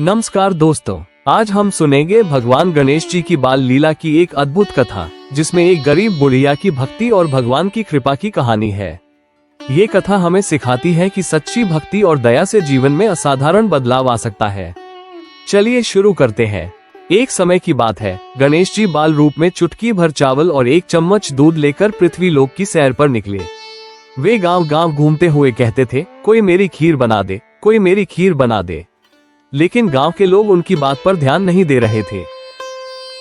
नमस्कार दोस्तों, आज हम सुनेंगे भगवान गणेश जी की बाल लीला की एक अद्भुत कथा, जिसमें एक गरीब बुढ़िया की भक्ति और भगवान की कृपा की कहानी है। ये कथा हमें सिखाती है कि सच्ची भक्ति और दया से जीवन में असाधारण बदलाव आ सकता है। चलिए शुरू करते हैं। एक समय की बात है, गणेश जी बाल रूप में चुटकी भर चावल और एक चम्मच दूध लेकर पृथ्वी लोक की सैर पर निकले। वे गांव गांव घूमते हुए कहते थे, कोई मेरी खीर बना दे, कोई मेरी खीर बना दे। लेकिन गांव के लोग उनकी बात पर ध्यान नहीं दे रहे थे।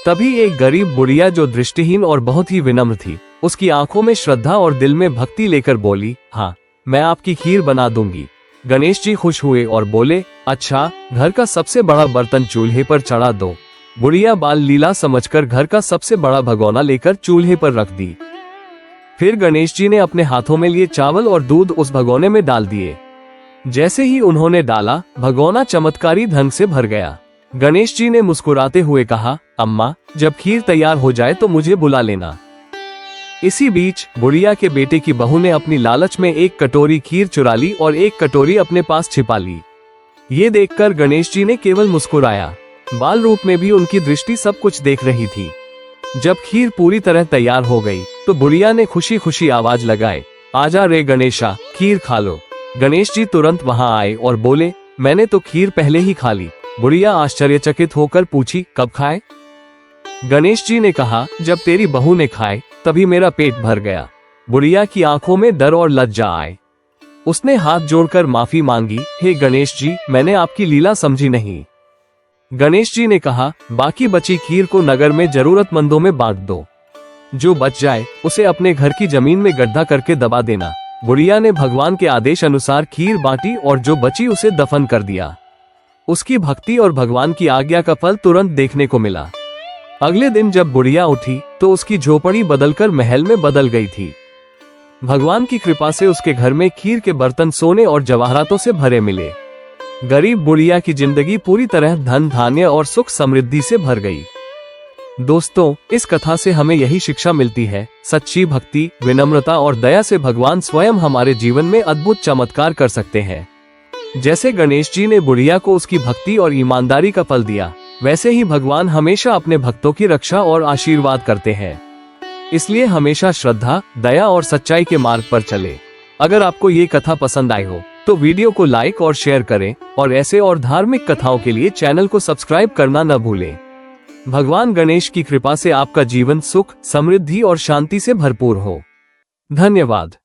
तभी एक गरीब बुढ़िया जो दृष्टिहीन और बहुत ही विनम्र थी, उसकी आंखों में श्रद्धा और दिल में भक्ति लेकर बोली, हाँ, मैं आपकी खीर बना दूंगी। गणेश जी खुश हुए और बोले, अच्छा, घर का सबसे बड़ा बर्तन चूल्हे पर चढ़ा दो। बुढ़िया बाल लीला समझकर घर का सबसे बड़ा भगोना लेकर चूल्हे पर रख दी। फिर गणेश जी ने अपने हाथों में लिए चावल और दूध उस भगोने में डाल दिए। जैसे ही उन्होंने डाला, भगोना चमत्कारी ढंग से भर गया। गणेश जी ने मुस्कुराते हुए कहा, अम्मा, जब खीर तैयार हो जाए तो मुझे बुला लेना। इसी बीच बुढ़िया के बेटे की बहू ने अपनी लालच में एक कटोरी खीर चुरा ली और एक कटोरी अपने पास छिपा ली। ये देखकर गणेश जी ने केवल मुस्कुराया। बाल रूप में भी उनकी दृष्टि सब कुछ देख रही थी। जब खीर पूरी तरह तैयार हो गई तो बुढ़िया ने खुशी खुशी आवाज लगाए, आजा रे गणेशा, खीर खा लो। गणेश जी तुरंत वहां आए और बोले, मैंने तो खीर पहले ही खा ली। बुढ़िया आश्चर्यचकित होकर पूछी, कब खाए? गणेश जी ने कहा, जब तेरी बहू ने खाए तभी मेरा पेट भर गया। बुढ़िया की आंखों में डर और लज्जा आए। उसने हाथ जोड़कर माफी मांगी, हे गणेश जी, मैंने आपकी लीला समझी नहीं। गणेश जी ने कहा, बाकी बची खीर को नगर में जरूरतमंदों में बांट दो। जो बच जाए उसे अपने घर की जमीन में गड्ढा करके दबा देना। बुढ़िया ने भगवान के आदेश अनुसार खीर बांटी और जो बची उसे दफन कर दिया। उसकी भक्ति और भगवान की आज्ञा का फल तुरंत देखने को मिला। अगले दिन जब बुढ़िया उठी तो उसकी झोपड़ी बदलकर महल में बदल गई थी। भगवान की कृपा से उसके घर में खीर के बर्तन सोने और जवाहरातों से भरे मिले। गरीब बुढ़िया की जिंदगी पूरी तरह धन धान्य और सुख समृद्धि से भर गई। दोस्तों, इस कथा से हमें यही शिक्षा मिलती है, सच्ची भक्ति, विनम्रता और दया से भगवान स्वयं हमारे जीवन में अद्भुत चमत्कार कर सकते हैं। जैसे गणेश जी ने बुढ़िया को उसकी भक्ति और ईमानदारी का फल दिया, वैसे ही भगवान हमेशा अपने भक्तों की रक्षा और आशीर्वाद करते हैं। इसलिए हमेशा श्रद्धा, दया और सच्चाई के मार्ग पर चले। अगर आपको ये कथा पसंद आई हो तो वीडियो को लाइक और शेयर करें और ऐसे और धार्मिक कथाओं के लिए चैनल को सब्सक्राइब करना न भूलें। भगवान गणेश की कृपा से आपका जीवन सुख, समृद्धि और शांति से भरपूर हो। धन्यवाद।